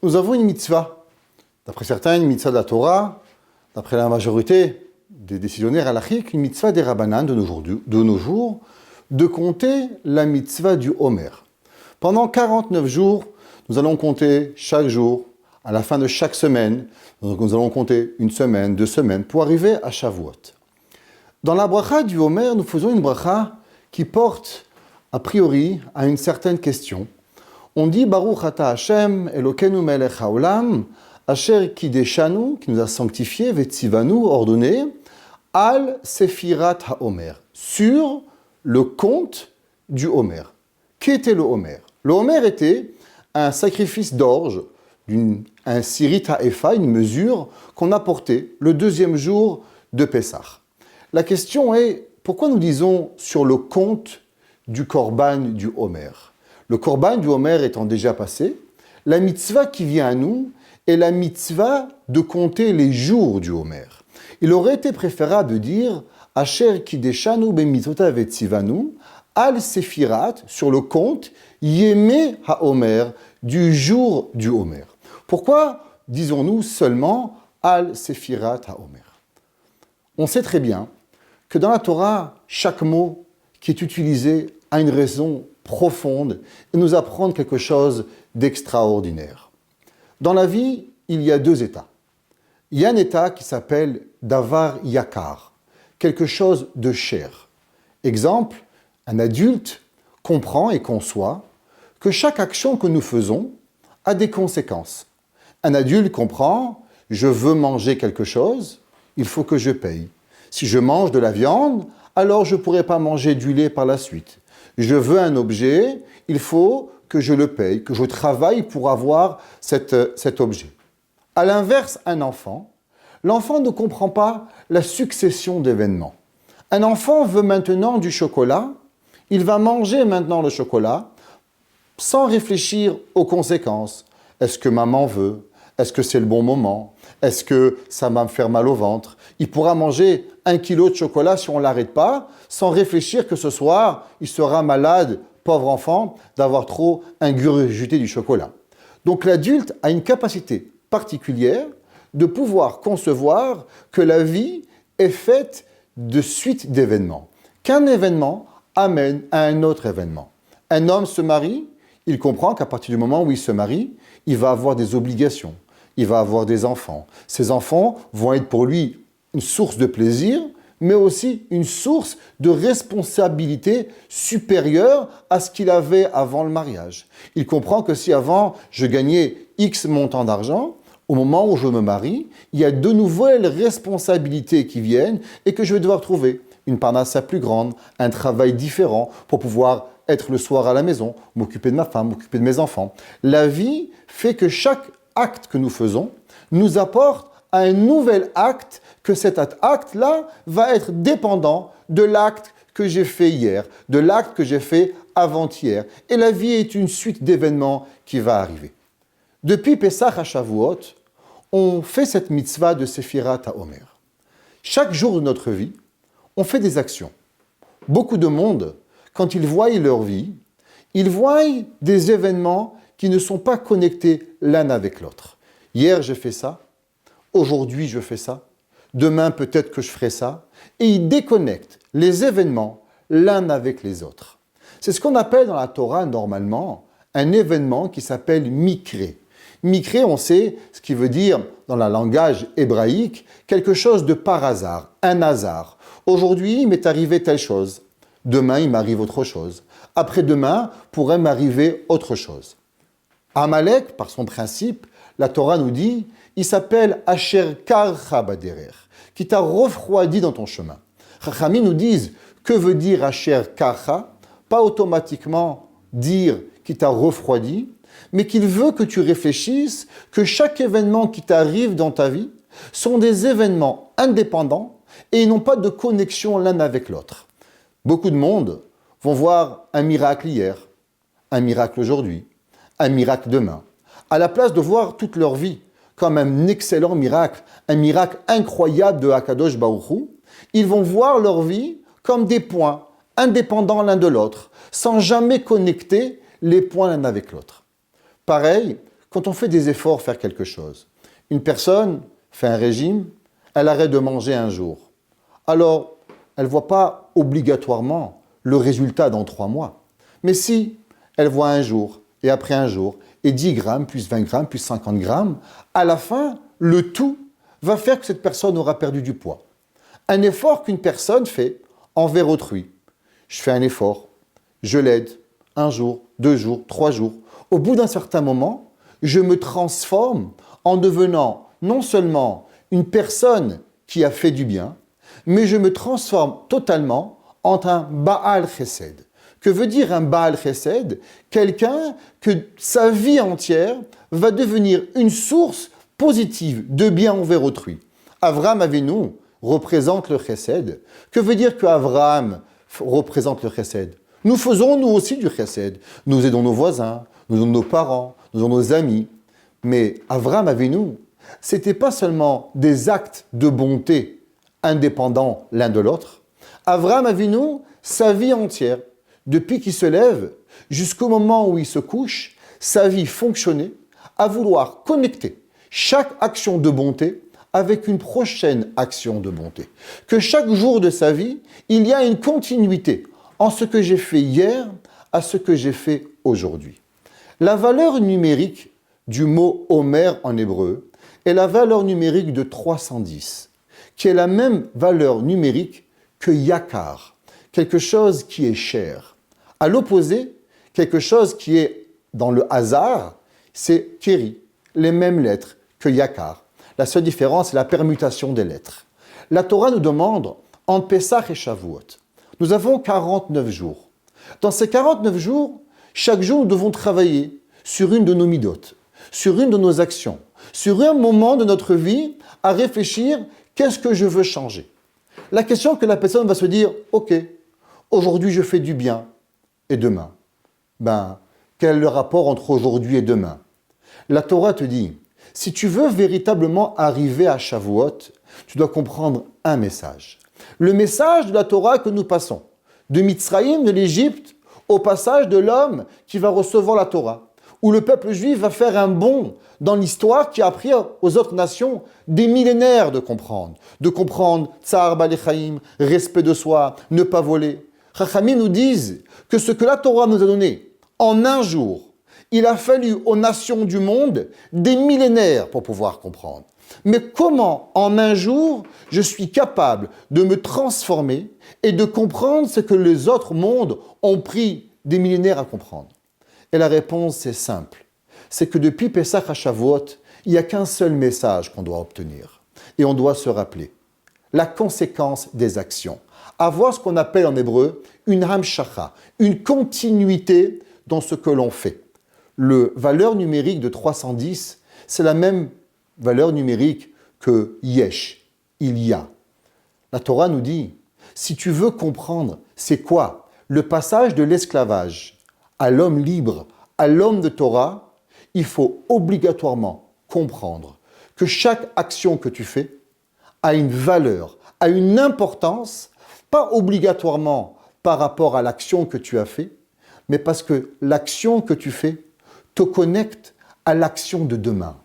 nous avons une mitzvah. D'après certains, une mitzvah de la Torah, d'après la majorité des décisionnaires halachiques, une mitzvah des Rabbanan de nos jours, de compter la mitzvah du Homer. Pendant 49 jours, nous allons compter chaque jour, à la fin de chaque semaine, donc nous allons compter une semaine, 2 semaines, pour arriver à Shavuot. Dans la bracha du Homer, nous faisons une bracha qui porte, a priori, à une certaine question. On dit Baruch ata Hashem, Elokeinu melech haolam, Asher kideshanu, qui nous a sanctifiés, vetzivanu, ordonné, al sefirat haomer, sur le compte du Homer. Qu'était le Homer? Le Homer était un sacrifice d'orge, un sirit ha'efa, une mesure qu'on apportait le 2e jour de Pessah. La question est, pourquoi nous disons sur le compte du korban du Homer? Le korban du Homer étant déjà passé, la mitzvah qui vient à nous est la mitzvah de compter les jours du Homer. Il aurait été préférable de dire Asher kideshanu bemitzvotav vetzivanu al sefirat, sur le compte Yemé ha-Homer, du jour du Homer. Pourquoi disons-nous seulement al sefirat ha-Homer? On sait très bien que dans la Torah, chaque mot qui est utilisé a une raison profonde et nous apprend quelque chose d'extraordinaire. Dans la vie, il y a 2 états. Il y a un état qui s'appelle davar yakar, quelque chose de cher. Exemple, un adulte comprend et conçoit que chaque action que nous faisons a des conséquences. Un adulte comprend, je veux manger quelque chose, il faut que je paye. Si je mange de la viande, alors je ne pourrai pas manger du lait par la suite. Je veux un objet, il faut que je le paye, que je travaille pour avoir cet objet. À l'inverse, l'enfant ne comprend pas la succession d'événements. Un enfant veut maintenant du chocolat, il va manger maintenant le chocolat sans réfléchir aux conséquences. Est-ce que maman veut? Est-ce que c'est le bon moment? Est-ce que ça va me faire mal au ventre? Il pourra manger 1 kilo de chocolat si on ne l'arrête pas, sans réfléchir que ce soir, il sera malade, pauvre enfant, d'avoir trop ingurgité du chocolat. Donc l'adulte a une capacité particulière de pouvoir concevoir que la vie est faite de suites d'événements. Qu'un événement amène à un autre événement. Un homme se marie, il comprend qu'à partir du moment où il se marie, il va avoir des obligations, il va avoir des enfants. Ces enfants vont être pour lui une source de plaisir, mais aussi une source de responsabilité supérieure à ce qu'il avait avant le mariage. Il comprend que si avant je gagnais X montant d'argent, au moment où je me marie, il y a de nouvelles responsabilités qui viennent et que je vais devoir trouver une parnassa plus grande, un travail différent pour pouvoir être le soir à la maison, m'occuper de ma femme, m'occuper de mes enfants. La vie fait que chaque acte que nous faisons nous apporte à un nouvel acte, que cet acte-là va être dépendant de l'acte que j'ai fait hier, de l'acte que j'ai fait avant-hier. Et la vie est une suite d'événements qui va arriver. Depuis Pessah à Shavuot, on fait cette mitzvah de Sefirat HaOmer. Chaque jour de notre vie, on fait des actions. Beaucoup de monde, quand ils voient leur vie, ils voient des événements qui ne sont pas connectés l'un avec l'autre. Hier, j'ai fait ça. Aujourd'hui, je fais ça. Demain, peut-être que je ferai ça. Et ils déconnectent les événements l'un avec les autres. C'est ce qu'on appelle dans la Torah, normalement, un événement qui s'appelle Mikré. Mikré, on sait ce qui veut dire, dans le langage hébraïque, quelque chose de par hasard, un hasard. Aujourd'hui, il m'est arrivé telle chose. Demain, il m'arrive autre chose. Après-demain, pourrait m'arriver autre chose. Amalek, par son principe, la Torah nous dit, il s'appelle Asher Karcha Baderer, qui t'a refroidi dans ton chemin. Chachamim nous disent, que veut dire Asher Karcha? Pas automatiquement dire qui t'a refroidi, mais qu'il veut que tu réfléchisses que chaque événement qui t'arrive dans ta vie sont des événements indépendants et ils n'ont pas de connexion l'un avec l'autre. Beaucoup de monde vont voir un miracle hier, un miracle aujourd'hui, un miracle demain, à la place de voir toute leur vie comme un excellent miracle, un miracle incroyable de Akadosh Baruch Hu, ils vont voir leur vie comme des points indépendants l'un de l'autre, sans jamais connecter les points l'un avec l'autre. Pareil, quand on fait des efforts faire quelque chose, une personne fait un régime, elle arrête de manger un jour. Alors, elle ne voit pas obligatoirement le résultat dans 3 mois. Mais si elle voit un jour, et après un jour, et 10 grammes, plus 20 grammes, plus 50 grammes, à la fin, le tout va faire que cette personne aura perdu du poids. Un effort qu'une personne fait envers autrui. Je fais un effort, je l'aide, 1 jour, 2 jours, 3 jours. Au bout d'un certain moment, je me transforme en devenant non seulement une personne qui a fait du bien, mais je me transforme totalement en un Baal Chesed. Que veut dire un Baal Chesed? Quelqu'un que sa vie entière va devenir une source positive de bien envers autrui. Avraham Avinu représente le Chesed. Que veut dire que Avraham représente le Chesed? Nous faisons nous aussi du Chesed. Nous aidons nos voisins, nous aidons nos parents, nous aidons nos amis. Mais Avraham Avinu, ce n'était pas seulement des actes de bonté indépendants l'un de l'autre. Avraham Avinu, sa vie entière, depuis qu'il se lève jusqu'au moment où il se couche, sa vie fonctionnait à vouloir connecter chaque action de bonté avec une prochaine action de bonté. Que chaque jour de sa vie, il y a une continuité en ce que j'ai fait hier à ce que j'ai fait aujourd'hui. La valeur numérique du mot Omer en hébreu est la valeur numérique de 310, qui est la même valeur numérique que Yakar, quelque chose qui est cher. À l'opposé, quelque chose qui est dans le hasard, c'est Keri, les mêmes lettres que Yakar. La seule différence, c'est la permutation des lettres. La Torah nous demande, entre Pessah et Shavuot, nous avons 49 jours. Dans ces 49 jours, chaque jour, nous devons travailler sur une de nos midotes, sur une de nos actions, sur un moment de notre vie à réfléchir, qu'est-ce que je veux changer? La question que la personne va se dire, ok, aujourd'hui je fais du bien, et demain? Quel est le rapport entre aujourd'hui et demain? La Torah te dit, si tu veux véritablement arriver à Shavuot, tu dois comprendre un message. Le message de la Torah que nous passons, de Mitzraïm, de l'Égypte, au passage de l'homme qui va recevoir la Torah, où le peuple juif va faire un bond dans l'histoire qui a appris aux autres nations des millénaires de comprendre Tsar Balechaim, respect de soi, ne pas voler. Chachamim nous disent que ce que la Torah nous a donné en un jour, il a fallu aux nations du monde des millénaires pour pouvoir comprendre. Mais comment, en un jour, je suis capable de me transformer et de comprendre ce que les autres mondes ont pris des millénaires à comprendre? Et la réponse est simple. C'est que depuis Pessah à Shavuot, il n'y a qu'un seul message qu'on doit obtenir. Et on doit se rappeler la conséquence des actions. Avoir ce qu'on appelle en hébreu une hamshacha, une continuité dans ce que l'on fait. Le valeur numérique de 310, c'est la même valeur numérique que yesh, il y a. La Torah nous dit, si tu veux comprendre c'est quoi le passage de l'esclavage à l'homme libre, à l'homme de Torah, il faut obligatoirement comprendre que chaque action que tu fais a une valeur, a une importance, pas obligatoirement par rapport à l'action que tu as fait, mais parce que l'action que tu fais te connecte à l'action de demain.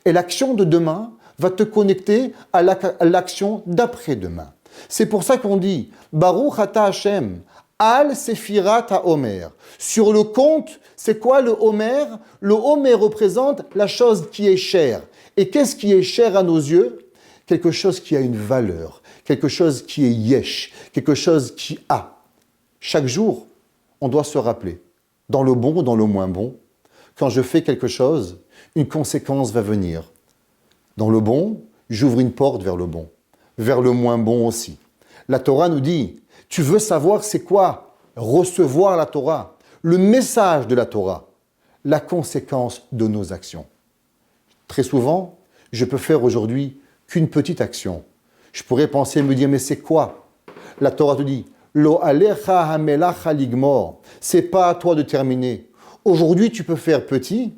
Et l'action de demain va te connecter à l'action d'après-demain. C'est pour ça qu'on dit Baruch Ata Hashem, Al Sefirat HaOmer. Sur le compte, c'est quoi le Homer? Le Homer représente la chose qui est chère. Et qu'est-ce qui est cher à nos yeux? Quelque chose qui a une valeur, quelque chose qui est yesh, quelque chose qui a. Chaque jour, on doit se rappeler, dans le bon ou dans le moins bon, quand je fais quelque chose, une conséquence va venir. Dans le bon, j'ouvre une porte vers le bon, vers le moins bon aussi. La Torah nous dit, tu veux savoir c'est quoi recevoir la Torah, le message de la Torah, la conséquence de nos actions. Très souvent, je peux faire aujourd'hui qu'une petite action. Je pourrais penser, me dire, mais c'est quoi? La Torah te dit, Lo alecha hamelacha ligmor, c'est pas à toi de terminer. Aujourd'hui, tu peux faire petit,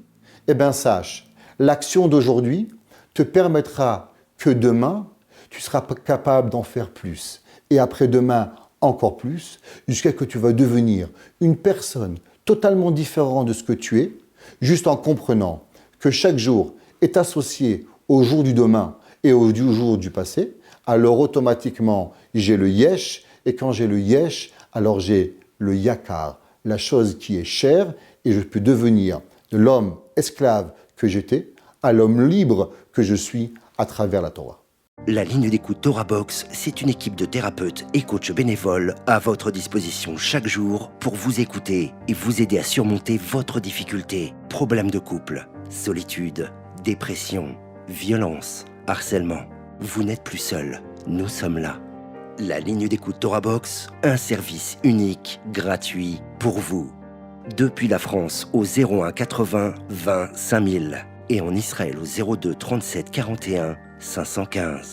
eh bien sache, l'action d'aujourd'hui te permettra que demain, tu seras capable d'en faire plus. Et après-demain, encore plus, jusqu'à ce que tu vas devenir une personne totalement différente de ce que tu es, juste en comprenant que chaque jour est associé au jour du demain et au jour du passé, alors automatiquement j'ai le yesh, et quand j'ai le yesh, alors j'ai le yakar, la chose qui est chère, et je peux devenir de l'homme esclave que j'étais à l'homme libre que je suis à travers la Torah. La ligne d'écoute Torah Box, c'est une équipe de thérapeutes et coachs bénévoles à votre disposition chaque jour pour vous écouter et vous aider à surmonter votre difficulté, problèmes de couple, solitude, dépression, violence, harcèlement. Vous n'êtes plus seul, nous sommes là. La ligne d'écoute Torah Box, un service unique, gratuit pour vous. Depuis la France au 01 80 20 5000 et en Israël au 02 37 41 515.